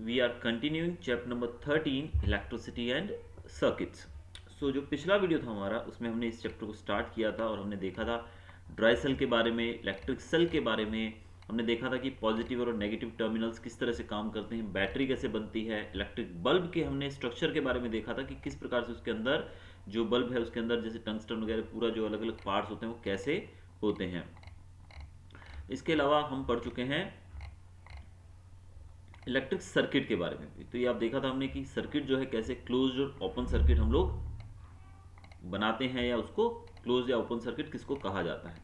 we are continuing chapter number 13 electricity and circuits. So जो पिछला video था हमारा उसमें हमने इस चैप्टर को स्टार्ट किया था और हमने देखा था ड्राई सेल के बारे में, इलेक्ट्रिक सेल के बारे में। हमने देखा था कि पॉजिटिव और नेगेटिव टर्मिनल्स किस तरह से काम करते हैं, बैटरी कैसे बनती है, इलेक्ट्रिक बल्ब के हमने स्ट्रक्चर के बारे में देखा था कि किस प्रकार से उसके अंदर जो बल्ब है उसके अंदर जैसे टंगस्टन वगैरह पूरा जो अलग अलग पार्ट्स होते हैं वो कैसे होते हैं। इसके अलावा हम पढ़ चुके हैं इलेक्ट्रिक सर्किट के बारे में भी। तो ये आप देखा था हमने कि सर्किट जो है कैसे क्लोज और ओपन सर्किट हम लोग बनाते हैं, या उसको क्लोज या ओपन सर्किट किसको कहा जाता है।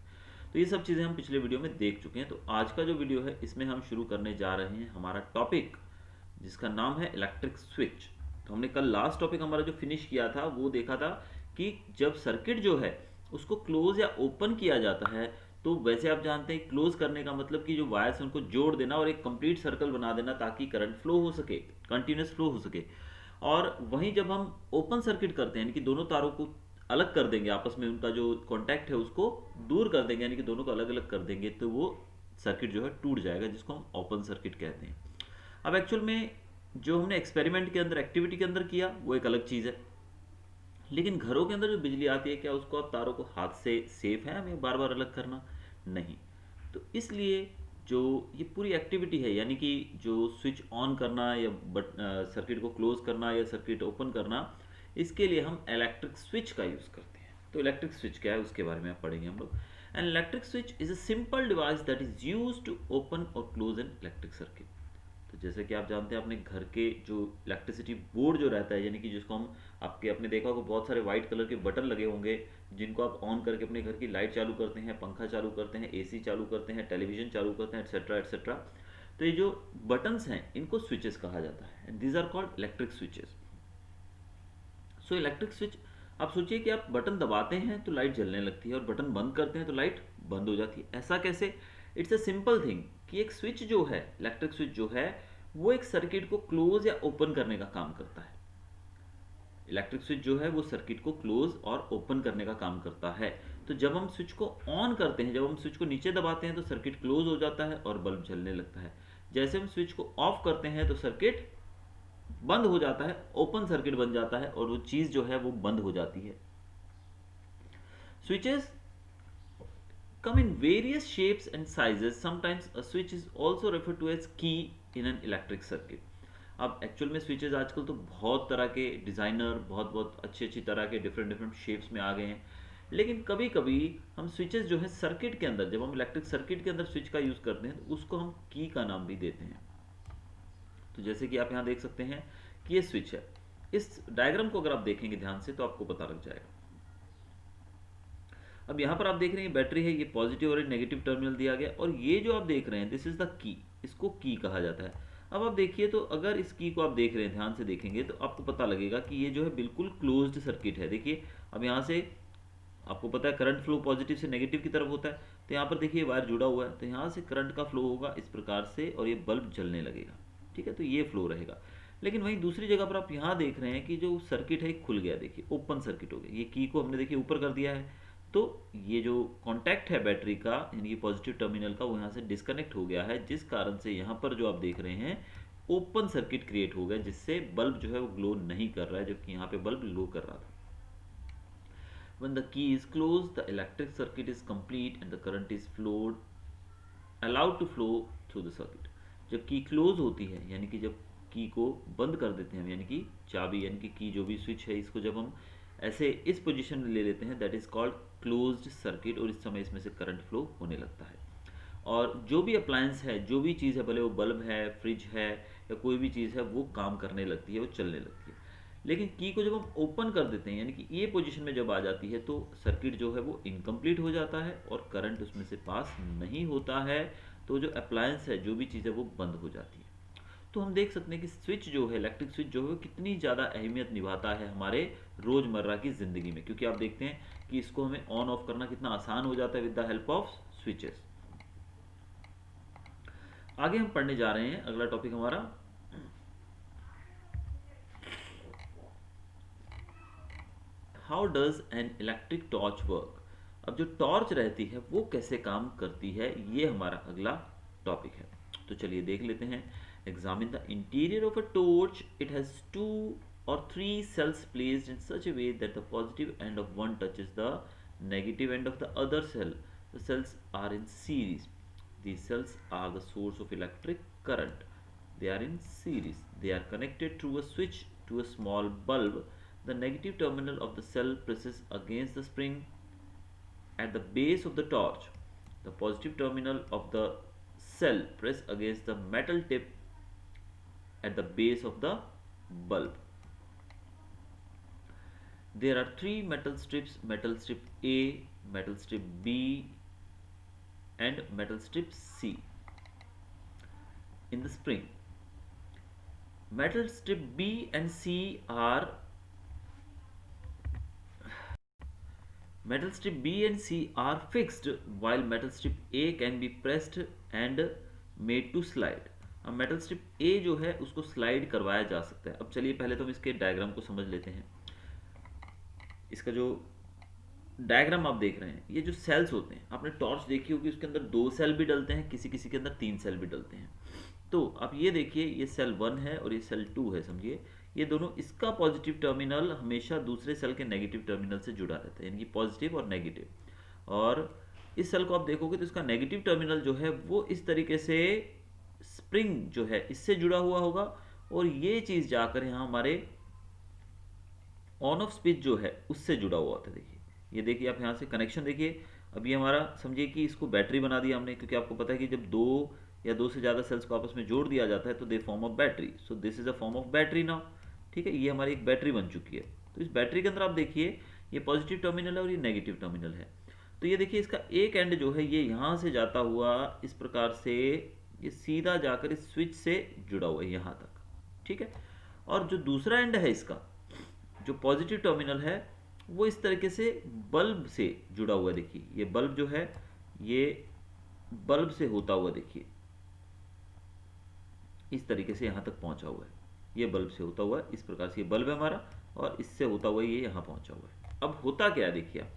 तो ये सब चीज़ें हम पिछले वीडियो में देख चुके हैं। तो आज का जो वीडियो है इसमें हम शुरू करने जा रहे हैं हमारा टॉपिक जिसका नाम है इलेक्ट्रिक स्विच। तो हमने कल लास्ट टॉपिक हमारा जो फिनिश किया था वो देखा था कि जब सर्किट जो है उसको क्लोज या ओपन किया जाता है तो वैसे आप जानते हैं क्लोज करने का मतलब कि जो वायर्स हैं उनको जोड़ देना और एक कंप्लीट सर्कल बना देना ताकि करंट फ्लो हो सके, कंटिन्यूस फ्लो हो सके। और वहीं जब हम ओपन सर्किट करते हैं यानी कि दोनों तारों को अलग कर देंगे, आपस में उनका जो कॉन्टैक्ट है उसको दूर कर देंगे यानी कि दोनों को अलग अलग कर देंगे, तो वो सर्किट जो है टूट जाएगा जिसको हम ओपन सर्किट कहते हैं। अब एक्चुअल में जो हमने एक्सपेरिमेंट के अंदर, एक्टिविटी के अंदर किया वो एक अलग चीज़ है, लेकिन घरों के अंदर जो बिजली आती है क्या उसको आप तारों को हाथ से सेफ है हमें बार बार अलग करना? नहीं। तो इसलिए जो ये पूरी एक्टिविटी है यानी कि जो स्विच ऑन करना या सर्किट को क्लोज करना या सर्किट ओपन करना, इसके लिए हम इलेक्ट्रिक स्विच का यूज़ करते हैं। तो इलेक्ट्रिक स्विच क्या है उसके बारे में आप पढ़ेंगे हम लोग। An electric switch is a simple device that is use to open or close an electric circuit. तो जैसे कि आप जानते हैं अपने घर के जो इलेक्ट्रिसिटी बोर्ड जो रहता है यानी कि जिसको हम आपके अपने देखा होगा बहुत सारे वाइट कलर के बटन लगे होंगे जिनको आप ऑन करके अपने घर की लाइट चालू करते हैं, पंखा चालू करते हैं, एसी चालू करते हैं, टेलीविजन चालू करते हैं, एटसेट्रा एटसेट्रा। तो ये जो बटन्स हैं इनको स्विचेस कहा जाता है and these are called electric switches. So electric switch, आप सोचिए कि आप बटन दबाते हैं तो लाइट जलने लगती है और बटन बंद करते हैं तो लाइट बंद हो जाती है। ऐसा कैसे? इट्स अ सिंपल थिंग कि एक स्विच जो है, इलेक्ट्रिक स्विच जो है, वो एक सर्किट को क्लोज या ओपन करने का काम करता है। इलेक्ट्रिक स्विच जो है वो सर्किट को क्लोज और ओपन करने का काम करता है। तो जब हम स्विच को ऑन करते हैं, जब हम स्विच को नीचे दबाते हैं तो सर्किट क्लोज हो जाता है और बल्ब जलने लगता है। जैसे हम स्विच को ऑफ करते हैं तो सर्किट बंद हो जाता है, ओपन सर्किट बन जाता है और वो चीज़ जो है वो बंद हो जाती है। Switches come in various shapes and sizes. Sometimes a switch is also referred to as key in an electric circuit. अब एक्चुअल में स्विचेस आजकल तो बहुत तरह के डिज़ाइनर, बहुत बहुत अच्छी अच्छी तरह के डिफरेंट डिफरेंट शेप्स में आ गए हैं, लेकिन कभी कभी हम स्विचेस जो है सर्किट के अंदर, जब हम इलेक्ट्रिक सर्किट के अंदर स्विच का यूज़ करते हैं तो उसको हम की का नाम भी देते हैं। तो जैसे कि आप यहाँ देख सकते हैं कि ये स्विच है। इस डायग्राम को अगर आप देखेंगे ध्यान से तो आपको पता लग जाएगा। अब यहाँ पर आप देख रहे हैं बैटरी है, ये पॉजिटिव और नेगेटिव टर्मिनल दिया गया, और ये जो आप देख रहे हैं दिस इज द की, इसको की कहा जाता है। अब आप देखिए तो अगर इस की को आप देख रहे हैं ध्यान से देखेंगे तो आपको पता लगेगा कि ये जो है बिल्कुल क्लोज्ड सर्किट है। देखिए अब यहाँ से आपको पता है करंट फ्लो पॉजिटिव से नेगेटिव की तरफ होता है, तो यहाँ पर देखिए वायर जुड़ा हुआ है तो यहाँ से करंट का फ्लो होगा इस प्रकार से और ये बल्ब जलने लगेगा। ठीक है, तो ये फ्लो रहेगा। लेकिन वहीं दूसरी जगह पर आप यहाँ देख रहे हैं कि जो सर्किट है खुल गया, देखिए ओपन सर्किट हो गया। ये की को हमने देखिए ऊपर कर दिया है तो ये जो कांटेक्ट है बैटरी का यानी कि पॉजिटिव टर्मिनल का वो यहाँ से डिस्कनेक्ट हो गया है, जिस कारण से यहाँ पर जो आप देख रहे हैं ओपन सर्किट क्रिएट हो गया जिससे बल्ब जो है वो ग्लो नहीं कर रहा है, जबकि यहाँ पे बल्ब ग्लो कर रहा था। When the key is closed, the electric circuit is complete and the current is allowed to flow through the circuit. जब की क्लोज होती है यानी कि जब की को बंद कर देते हैं हम, यानी कि चाबी यानी कि की जो भी स्विच है इसको जब हम ऐसे इस पोजीशन में ले लेते हैं that is called closed circuit, और इस समय इसमें से करंट फ्लो होने लगता है। और जो भी अप्लायंस है, जो भी चीज़ है, भले वो बल्ब है, फ्रिज है या कोई भी चीज़ है, वो काम करने लगती है, वो चलने लगती है। लेकिन की को जब हम ओपन कर देते हैं यानी कि ये पोजीशन में जब आ जाती है तो सर्किट जो है वो इनकम्प्लीट हो जाता है और करंट उसमें से पास नहीं होता है, तो जो अप्लायंस है, जो भी चीज़ है, वो बंद हो जाती है। तो हम देख सकते हैं कि स्विच जो है, इलेक्ट्रिक स्विच जो है, कितनी ज़्यादा अहमियत निभाता है हमारे रोज़मर्रा की ज़िंदगी में, क्योंकि आप देखते हैं कि इसको हमें ऑन ऑफ करना कितना आसान हो जाता है with the help of switches. आगे हम पढ़ने जा रहे हैं अगला टॉपिक हमारा how does an electric torch work. अब जो टॉर्च रहती है वो कैसे काम करती है, ये हमारा अगला टॉपिक है। तो चलिए देख लेते हैं। Examine the interior of a torch. It has two or three cells placed in such a way that the positive end of one touches the negative end of the other cell. The cells are in series. These cells are the source of electric current. They are in series. They are connected through a switch to a small bulb. The negative terminal of the cell presses against the spring at the base of the torch. The positive terminal of the cell press against the metal tip at the base of the bulb. There are three metal strips: metal strip A, metal strip B, and metal strip C in the spring. Metal strip B and C are fixed, while metal strip A can be pressed and made to slide. अब metal strip A जो है उसको slide करवाया जा सकता है. अब चलिए पहले तो हम इसके डायग्राम को समझ लेते हैं. इसका जो डायग्राम आप देख रहे हैं, ये जो सेल्स होते हैं, आपने टॉर्च देखी होगी, उसके अंदर 2 सेल भी डलते हैं, किसी किसी के अंदर 3 सेल भी डलते हैं. तो आप ये देखिए, ये सेल 1 है और ये सेल 2 है. समझिए, ये दोनों, इसका पॉजिटिव टर्मिनल हमेशा दूसरे सेल के नेगेटिव टर्मिनल से जुड़ा रहता है, यानी कि पॉजिटिव और नेगेटिव. और इस सेल को आप देखोगे तो इसका नेगेटिव टर्मिनल जो है वो इस तरीके से स्प्रिंग जो है इससे जुड़ा हुआ होगा, और ये चीज़ जाकर यहाँ हमारे ऑन ऑफ स्विच जो है उससे जुड़ा हुआ होता है. देखिए, ये देखिए, आप यहाँ से कनेक्शन देखिए. अब ये हमारा, समझिए कि इसको बैटरी बना दिया हमने, क्योंकि आपको पता है कि जब 2 या 2 से ज़्यादा सेल्स को आपस में जोड़ दिया जाता है तो they form of battery. So this is a form of battery now. ठीक है, ये हमारी एक बैटरी बन चुकी है. तो इस बैटरी के अंदर आप देखिए, ये पॉजिटिव टर्मिनल है और ये नेगेटिव टर्मिनल है. तो ये देखिए, इसका एक एंड जो है ये यहाँ से जाता हुआ इस प्रकार से ये सीधा जाकर इस स्विच से जुड़ा हुआ है यहाँ तक. ठीक है, और जो दूसरा एंड है इसका, जो पॉजिटिव टर्मिनल है, वो इस तरीके से बल्ब से जुड़ा हुआ है. देखिए, ये बल्ब जो है ये बल्ब से होता हुआ, देखिए इस तरीके से यहाँ तक पहुँचा हुआ है. ये बल्ब से होता हुआ इस प्रकार से ये बल्ब है हमारा, और इससे होता हुआ ये यहाँ पहुँचा हुआ है. अब होता क्या है, देखिए आप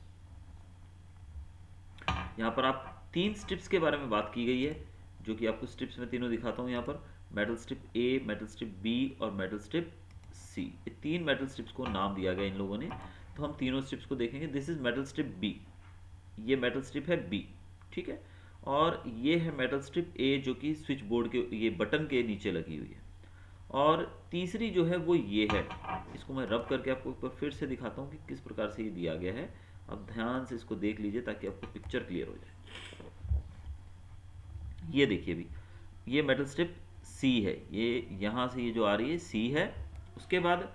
यहाँ पर, आप 3 स्ट्रिप्स के बारे में बात की गई है, जो कि आपको स्ट्रिप्स में तीनों दिखाता हूँ. यहाँ पर metal strip A, metal strip B और मेटल स्ट्रिप C. ये 3 मेटल स्ट्रिप्स को नाम दिया गया इन लोगों ने. तो हम तीनों स्ट्रिप्स को देखेंगे. This is metal strip B, ये मेटल स्ट्रिप है B. ठीक है, और ये है मेटल स्ट्रिप A जो कि स्विच बोर्ड के ये बटन के नीचे लगी हुई है. और तीसरी जो है वो ये है. इसको मैं रब करके आपको एक बार फिर से दिखाता हूँ कि किस प्रकार से ये दिया गया है. अब ध्यान से इसको देख लीजिए ताकि आपको पिक्चर क्लियर हो जाए. ये देखिए, भी ये मेटल स्ट्रिप C है, ये यहाँ से ये जो आ रही है C है. उसके बाद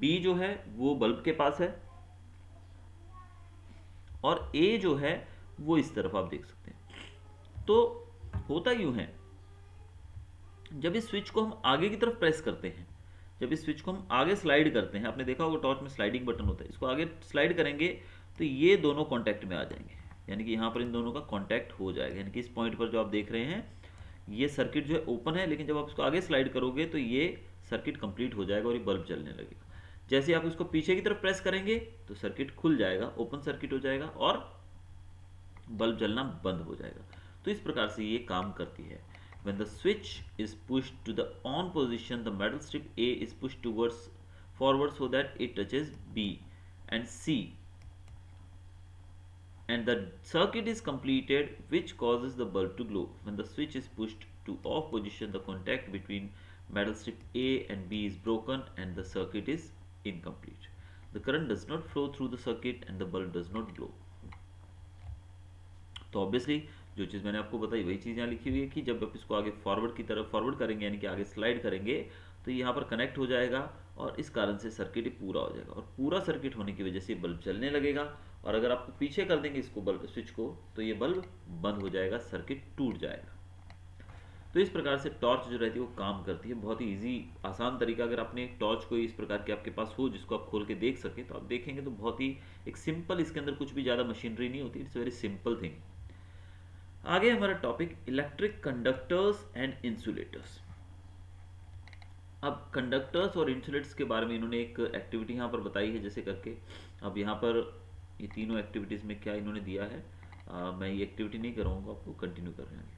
B जो है वो बल्ब के पास है, और A जो है वो इस तरफ आप देख सकते हैं. तो होता यूं है, जब इस स्विच को हम आगे की तरफ प्रेस करते हैं, जब इस स्विच को हम आगे स्लाइड करते हैं, आपने देखा होगा टॉर्च में स्लाइडिंग बटन होता है, इसको आगे स्लाइड करेंगे तो ये दोनों कांटेक्ट में आ जाएंगे, यानी कि यहाँ पर इन दोनों का कांटेक्ट हो जाएगा. यानी कि इस पॉइंट पर जो आप देख रहे हैं, ये सर्किट जो है ओपन है, लेकिन जब आप इसको आगे स्लाइड करोगे तो ये सर्किट कंप्लीट हो जाएगा और ये बल्ब जलने लगेगा. जैसे आप इसको पीछे की तरफ प्रेस करेंगे तो सर्किट खुल जाएगा, ओपन सर्किट हो जाएगा और बल्ब जलना बंद हो जाएगा. तो इस प्रकार से ये काम करती है. When the switch is pushed to the on position, the metal strip A is pushed towards forward so that it touches B and C, and the circuit is completed, which causes the bulb to glow. When the switch is pushed to off position, the contact between metal strip A and B is broken and the circuit is incomplete. The current does not flow through the circuit and the bulb does not glow. तो obviously जो चीज़ मैंने आपको बताई वही चीज़ यहाँ लिखी हुई है कि जब आप इसको आगे फॉरवर्ड की तरफ फॉरवर्ड करेंगे, यानी कि आगे स्लाइड करेंगे, तो यहाँ पर कनेक्ट हो जाएगा और इस कारण से सर्किट ही पूरा हो जाएगा. और पूरा सर्किट होने की वजह से बल्ब चलने लगेगा. और अगर आप पीछे कर देंगे इसको, बल्ब स्विच को, तो ये बल्ब बंद हो जाएगा, सर्किट टूट जाएगा. तो इस प्रकार से टॉर्च जो रहती है वो काम करती है. बहुत ही ईजी आसान तरीका. अगर आपने टॉर्च को इस प्रकार के आपके पास हो जिसको आप खोल के देख सकें, तो आप देखेंगे तो बहुत ही एक सिंपल, इसके अंदर कुछ भी ज़्यादा मशीनरी नहीं होती. It's very simple thing. आगे हमारा topic electric conductors and insulators. अब कंडक्टर्स और इंसुलेटर्स के बारे में इन्होंने एक एक्टिविटी यहाँ पर बताई है जैसे करके. अब यहाँ पर ये तीनों एक्टिविटीज़ में क्या इन्होंने दिया है, मैं ये एक्टिविटी नहीं कराऊंगा, आपको कंटिन्यू कर रहे हैं.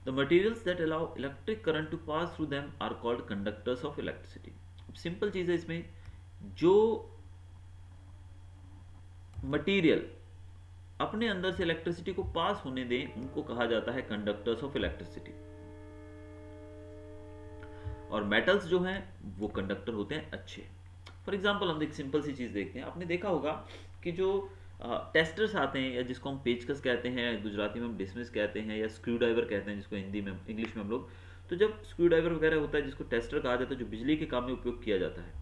The materials that allow electric current to pass through them are called conductors of electricity. Simple चीज़ है इसमें, जो मटेरियल अपने अंदर से इलेक्ट्रिसिटी को पास होने दें उनको कहा जाता है कंडक्टर्स ऑफ इलेक्ट्रिसिटी। और मेटल्स जो हैं वो कंडक्टर होते हैं अच्छे। फॉर एग्जांपल हम एक सिंपल सी चीज़ देखते हैं, आपने देखा होगा कि जो टेस्टर्स आते हैं या जिसको हम पेचकस कहते हैं, गुजराती में हम डिसमिस कहते हैं, या स्क्रू ड्राइवर कहते हैं जिसको हिंदी में इंग्लिश में हम लोग, तो जब स्क्रू ड्राइवर वगैरह होता है जिसको टेस्टर कहा जाता है, जो बिजली के काम में उपयोग किया जाता है,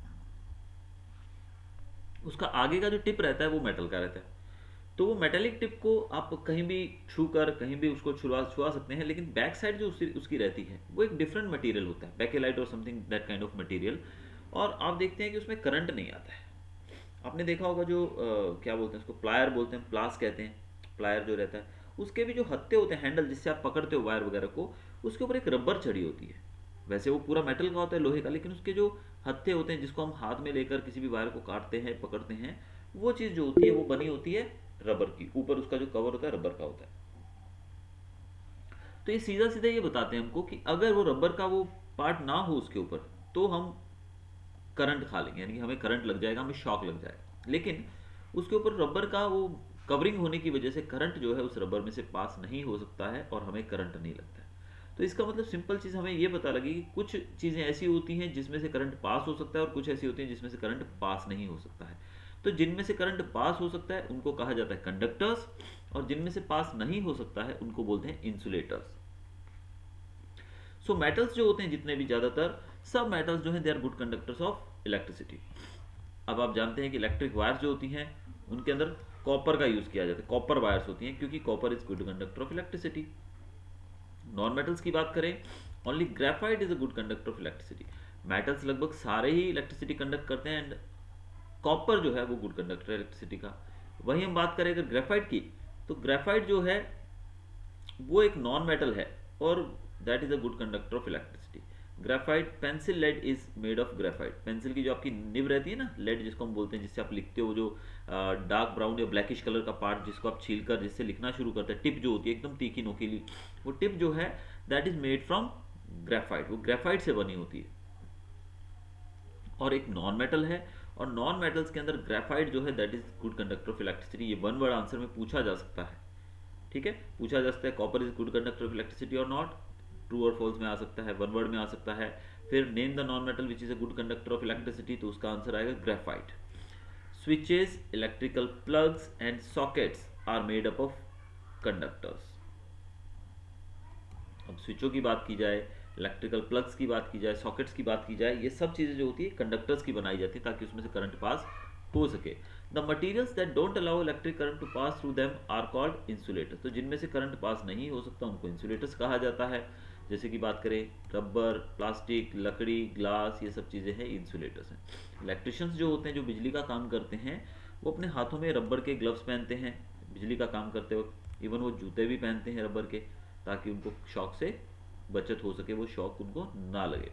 उसका आगे का जो टिप रहता है वो मेटल का रहता है। तो वो मेटेलिक टिप को आप कहीं भी छू कर कहीं भी उसको छुआ सकते हैं, लेकिन बैक साइड जो उसकी रहती है वो एक डिफरेंट मटेरियल होता है, बैकेलाइट और something that kind of material. और आप देखते हैं कि उसमें करंट नहीं आता है। आपने देखा होगा जो क्या बोलते हैं उसको, प्लायर बोलते हैं, प्लास कहते हैं, प्लायर जो रहता है उसके भी जो हत्थे होते हैं, हैंडल जिससे आप पकड़ते हो वायर वगैरह को, उसके ऊपर एक रबर चढ़ी होती है। वैसे वो पूरा मेटल का होता है, लोहे का, लेकिन उसके जो हत्थे होते हैं जिसको हम हाथ में लेकर किसी भी वायर को काटते हैं, पकड़ते हैं, वो चीज़ जो होती है वो बनी होती है रबर की। ऊपर उसका जो कवर होता है रबर का होता है। तो ये सीधा सीधा ये बताते हैं हमको कि अगर वो रबर का वो पार्ट ना हो उसके ऊपर तो हम करंट खा लेंगे, यानी कि हमें करंट लग जाएगा, हमें शॉक लग जाएगा। लेकिन उसके ऊपर रबर का वो कवरिंग होने की वजह से करंट जो है उस रबर में से पास नहीं हो सकता है और हमें करंट नहीं लगता है। तो इसका मतलब सिंपल चीज़ हमें ये पता लगी कि कुछ चीज़ें ऐसी होती हैं जिसमें से करंट पास हो सकता है और कुछ ऐसी होती हैं जिसमें से करंट पास नहीं हो सकता है। तो जिनमें से करंट पास हो सकता है उनको कहा जाता है कंडक्टर्स, और जिनमें से पास नहीं हो सकता है उनको बोलते हैं इंसुलेटर्स। सो मेटल्स जो होते हैं जितने भी, ज़्यादातर सब मेटल्स जो हैं they are good conductors of electricity. अब आप जानते हैं कि इलेक्ट्रिक वायर्स जो होती हैं उनके अंदर कॉपर का यूज़ किया जाता है, कॉपर वायर्स होती हैं क्योंकि copper is good conductor of electricity. Non metals की बात करें, only graphite is a good conductor of electricity. Metals लगभग सारे ही इलेक्ट्रिसिटी कंडक्ट करते हैं, एंड कॉपर जो है वो गुड कंडक्टर है इलेक्ट्रिसिटी का। वहीं हम बात करें अगर ग्रेफाइट की, तो ग्रेफाइट जो है वो एक नॉन मेटल है और that is a good conductor of electricity. Graphite, pencil lead is made of graphite. Pencil की जो आपकी निब रहती है ना, लेड जिसको हम बोलते हैं, जिससे आप लिखते हो, जो डार्क ब्राउन या ब्लैकिश कलर का पार्ट जिसको आप छील कर जिससे लिखना शुरू करते हैं, टिप जो होती है एकदम तीखी नोकीली, वो टिप जो है that is made from graphite, वो ग्रेफाइट से बनी होती है और एक नॉन मेटल है। और नॉन मेटल्स के अंदर ग्रेफाइट जो है that is good conductor of electricity. ये वन वर्ड आंसर में पूछा जा सकता है, ठीक है, पूछा जा सकता है copper is good conductor of electricity और नॉट, ट्रू और फॉल्स में आ सकता है, वन वर्ड में आ सकता है। फिर name the non metal which is a good conductor of electricity, तो उसका आंसर आएगा graphite. Switches, electrical plugs and sockets are made up of conductors. अब स्विचों की बात की जाए, इलेक्ट्रिकल प्लग्स की बात की जाए, सॉकेट्स की बात की जाए, ये सब चीज़ें जो होती है कंडक्टर्स की बनाई जाती है ताकि उसमें से करंट पास हो सके। The materials that don't allow electric current to pass through them are called insulators. तो जिनमें से करंट पास नहीं हो सकता उनको इंसुलेटर्स कहा जाता है। जैसे कि बात करें रबर, प्लास्टिक, लकड़ी, ग्लास, ये सब चीज़ें हैं इंसुलेटर्स हैं। इलेक्ट्रिशियंस जो होते हैं जो बिजली का काम करते हैं वो अपने हाथों में रबर के ग्लव्स पहनते हैं बिजली का काम करते वक्त। इवन वो जूते भी पहनते हैं रबर के ताकि उनको शॉक से बचत हो सके, वो शॉक उनको ना लगे।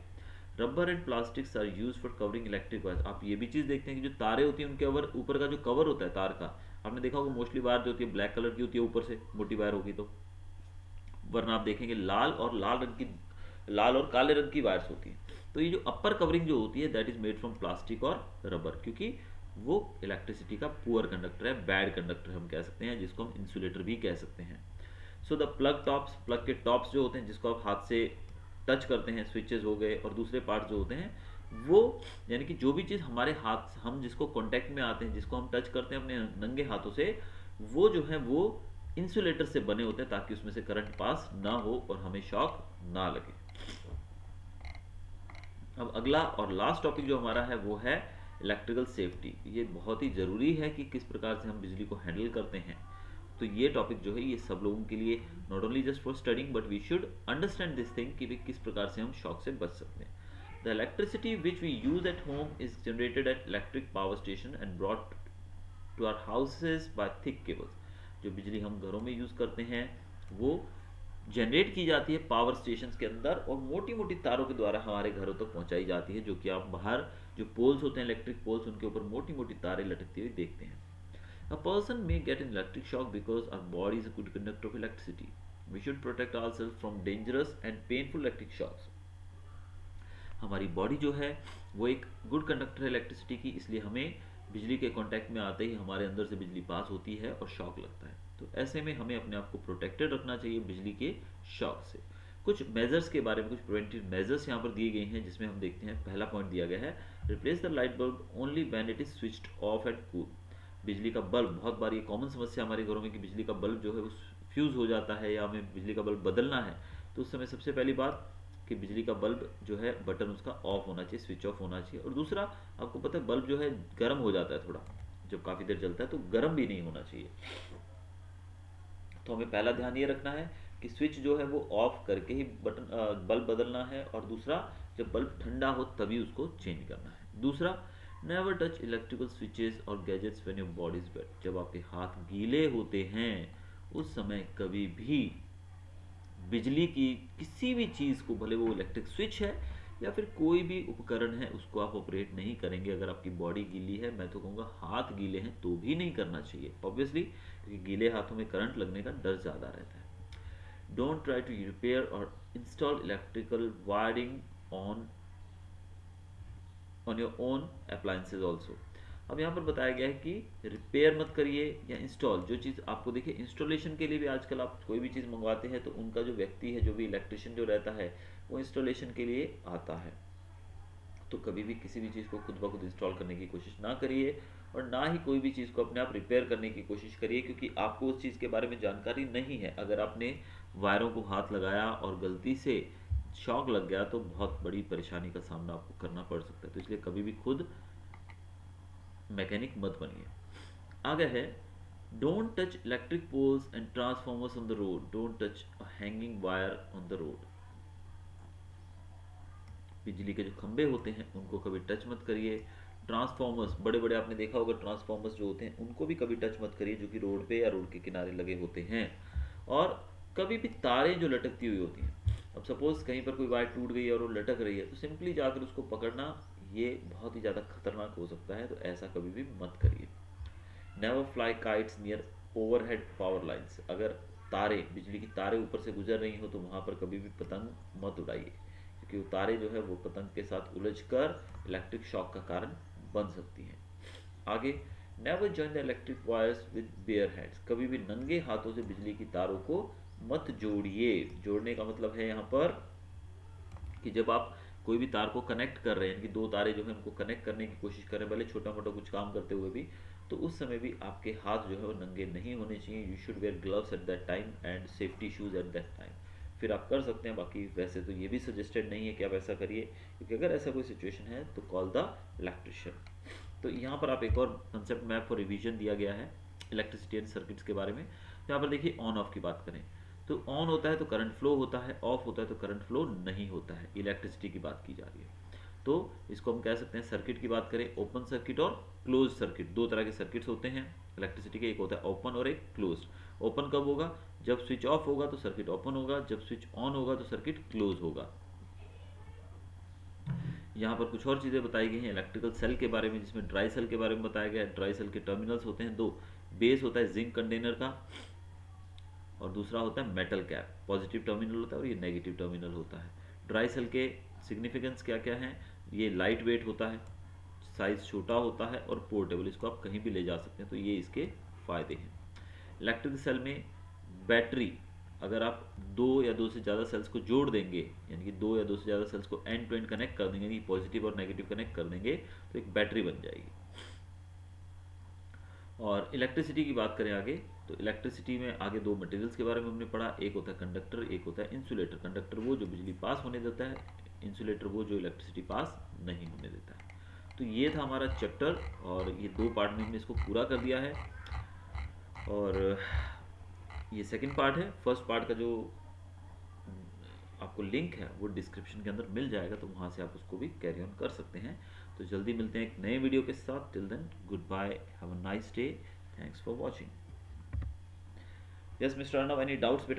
Rubber and plastics are use for covering electric wires. आप ये भी चीज़ देखते हैं कि जो तारे होती हैं उनके ऊपर का जो कवर होता है तार का, आपने देखा होगा मोस्टली वायर जो होती है ब्लैक कलर की होती है ऊपर से, मोटी वायर होगी तो, वरना आप देखेंगे लाल और काले रंग की वायर्स होती हैं। तो ये जो अपर कवरिंग जो होती है that is made from plastic और रबर, क्योंकि वो इलेक्ट्रिसिटी का पुअर कंडक्टर है, बैड कंडक्टर हम कह सकते हैं, जिसको हम इंसुलेटर भी कह सकते हैं। So the plug tops, plug के टॉप्स जो होते हैं जिसको आप हाथ से टच करते हैं, स्विचेस हो गए और दूसरे पार्ट जो होते हैं वो, यानी कि जो भी चीज़ हमारे हाथ, हम जिसको कांटेक्ट में आते हैं, जिसको हम टच करते हैं अपने नंगे हाथों से, वो जो है वो इंसुलेटर से बने होते हैं ताकि उसमें से करंट पास ना हो और हमें शॉक ना लगे। अब अगला और लास्ट टॉपिक जो हमारा है वो है इलेक्ट्रिकल सेफ्टी। ये बहुत ही ज़रूरी है कि किस प्रकार से हम बिजली को हैंडल करते हैं। तो ये टॉपिक जो है ये सब लोगों के लिए, not only just for studying but we should understand this thing कि किस प्रकार से हम शॉक से बच सकते हैं। The electricity which we use at home is generated at electric power station and brought to our houses by thick cables. जो बिजली हम घरों में यूज़ करते हैं वो जनरेट की जाती है पावर स्टेशन के अंदर और मोटी मोटी तारों के द्वारा हमारे घरों तक पहुंचाई जाती है, जो कि आप बाहर जो पोल्स होते हैं इलेक्ट्रिक पोल्स, उनके ऊपर मोटी मोटी तारें लटकती हुई देखते हैं। A person may get an electric shock because our body is a good conductor of electricity. We should protect our self from dangerous and painful electric shocks. हमारी बॉडी जो है वो एक गुड कंडक्टर है इलेक्ट्रिसिटी की, इसलिए हमें बिजली के कांटेक्ट में आते ही हमारे अंदर से बिजली पास होती है और शॉक लगता है। तो ऐसे में हमें अपने आप को प्रोटेक्टेड रखना चाहिए बिजली के शॉक से। कुछ मेजर्स के बारे में, कुछ प्रिवेंटिव मेजर्स यहाँ पर दिए गए हैं, जिसमें हम देखते हैं पहला पॉइंट दिया गया है, replace the light bulb only when it is switched off and cool. बिजली का बल्ब, बहुत बार ये कॉमन समस्या हमारे घरों में कि बिजली का बल्ब जो है वो फ्यूज़ हो जाता है या हमें बिजली का बल्ब बदलना है। तो उस समय सबसे पहली बात कि बिजली का बल्ब जो है बटन उसका ऑफ होना चाहिए, स्विच ऑफ होना चाहिए। और दूसरा, आपको पता है बल्ब जो है गर्म हो जाता है थोड़ा, जब काफ़ी देर जलता है तो गर्म भी नहीं होना चाहिए। तो हमें पहला ध्यान ये रखना है कि स्विच जो है वो ऑफ करके ही बटन बल्ब बदलना है, और दूसरा, जब बल्ब ठंडा हो तभी उसको चेंज करना है। दूसरा, नेवर टच इलेक्ट्रिकल स्विचेस और gadgets when your body is wet. जब आपके हाथ गीले होते हैं उस समय कभी भी बिजली की किसी भी चीज़ को, भले वो इलेक्ट्रिक स्विच है या फिर कोई भी उपकरण है, उसको आप ऑपरेट नहीं करेंगे अगर आपकी बॉडी गीली है। मैं तो कहूँगा हाथ गीले हैं तो भी नहीं करना चाहिए, ऑब्वियसली, क्योंकि गीले हाथों में करंट लगने का डर ज़्यादा रहता है। डोंट ट्राई टू रिपेयर और install electrical wiring on your own appliances also. अब यहाँ पर बताया गया है कि रिपेयर मत करिए या इंस्टॉल, जो चीज़ आपको देखिए, इंस्टॉलेशन के लिए भी आजकल आप कोई भी चीज़ मंगवाते हैं तो उनका जो व्यक्ति है, जो भी इलेक्ट्रिशियन जो रहता है, वो इंस्टॉलेशन के लिए आता है। तो कभी भी किसी भी चीज़ को खुद ब खुद इंस्टॉल करने की कोशिश ना करिए, और ना ही कोई भी चीज़ को अपने आप रिपेयर करने की कोशिश करिए, क्योंकि आपको उस चीज़ के बारे में जानकारी नहीं है। अगर आपने वायरों को हाथ लगाया और गलती से शॉक लग गया तो बहुत बड़ी परेशानी का सामना आपको करना पड़ सकता है। तो इसलिए कभी भी खुद मैकेनिक मत बनिए। आगे है, don't touch electric poles and transformers on the road, don't touch hanging wire on the road. बिजली के जो खंभे होते हैं उनको कभी टच मत करिए। ट्रांसफॉर्मर्स, बड़े बड़े आपने देखा होगा ट्रांसफॉर्मर्स जो होते हैं, उनको भी कभी टच मत करिए, जो कि रोड पे या रोड के किनारे लगे होते हैं। और कभी भी तारें जो लटकती हुई होती हैं, अब सपोज कहीं पर कोई वायर टूट गई है और वो लटक रही है, तो सिंपली जाकर उसको पकड़ना ये बहुत ही ज़्यादा खतरनाक हो सकता है, तो ऐसा कभी भी मत करिए। Never fly kites near overhead power lines. अगर तारे, बिजली की तारे ऊपर से गुजर रही हो तो वहाँ पर कभी भी पतंग मत उड़ाइए, क्योंकि वो तारे जो है वो पतंग के साथ उलझकर इलेक्ट्रिक शॉक का कारण बन सकती हैं। आगे, never join the electric wires with bare hands. कभी भी नंगे हाथों से बिजली की तारों को मत जोड़िए। जोड़ने का मतलब है यहाँ पर कि जब आप कोई भी तार को कनेक्ट कर रहे हैं, कि दो तारे जो है उनको कनेक्ट करने की कोशिश कर रहे हैं, भले छोटा मोटा कुछ काम करते हुए भी, तो उस समय भी आपके हाथ जो है वो नंगे नहीं होने चाहिए। You should wear gloves at that time and safety shoes at that time. फिर आप कर सकते हैं, बाकी वैसे तो ये भी सजेस्टेड नहीं है कि आप ऐसा करिए, क्योंकि अगर ऐसा कोई सिचुएशन है तो कॉल द इलेक्ट्रिशियन। तो यहाँ पर आप एक और कंसेप्ट मैप फॉर रिवीजन दिया गया है इलेक्ट्रिसिटी एंड सर्किट्स के बारे में। यहाँ पर देखिए, ऑन ऑफ की बात करें तो ऑन होता है तो करंट फ्लो होता है, ऑफ होता है तो करंट फ्लो नहीं होता है। इलेक्ट्रिसिटी की बात की जा रही है, तो इसको हम कह सकते हैं, सर्किट की बात करें, ओपन सर्किट और क्लोज सर्किट। दो तरह के सर्किट्स होते हैं इलेक्ट्रिसिटी के, एक होता है ओपन और एक क्लोज। ओपन कब होगा? जब स्विच ऑफ होगा तो सर्किट ओपन होगा, जब स्विच ऑन होगा तो सर्किट क्लोज होगा। यहाँ पर कुछ और चीज़ें बताई गई हैं इलेक्ट्रिकल सेल के बारे में, जिसमें ड्राई सेल के बारे में बताया गया है। ड्राई सेल के टर्मिनल्स होते हैं दो, बेस होता है जिंक कंटेनर का, और दूसरा होता है मेटल कैप। पॉजिटिव टर्मिनल होता है और ये नेगेटिव टर्मिनल होता है। ड्राई सेल के सिग्निफिकेंस क्या क्या हैं? ये लाइट वेट होता है, साइज छोटा होता है और पोर्टेबल, इसको आप कहीं भी ले जा सकते हैं, तो ये इसके फ़ायदे हैं। इलेक्ट्रिक सेल में बैटरी, अगर आप दो या दो से ज़्यादा सेल्स को जोड़ देंगे, यानी कि दो या दो से ज़्यादा सेल्स को एंड टू एंड कनेक्ट कर देंगे, यानी पॉजिटिव और नेगेटिव कनेक्ट कर देंगे, तो एक बैटरी बन जाएगी। और इलेक्ट्रिसिटी की बात करें आगे, तो इलेक्ट्रिसिटी में आगे दो मटेरियल्स के बारे में हमने पढ़ा, एक होता है कंडक्टर, एक होता है इंसुलेटर। कंडक्टर वो जो बिजली पास होने देता है, इंसुलेटर वो जो इलेक्ट्रिसिटी पास नहीं होने देता है। तो ये था हमारा चैप्टर, और ये दो पार्ट में हमने इसको पूरा कर दिया है, और ये सेकंड पार्ट है। फर्स्ट पार्ट का जो आपको लिंक है वो डिस्क्रिप्शन के अंदर मिल जाएगा, तो वहाँ से आप उसको भी कैरी ऑन कर सकते हैं। तो जल्दी मिलते हैं एक नए वीडियो के साथ। Till then, good bye, have a nice day, thanks for watching. Yes mister Arnav, any doubts बेटा?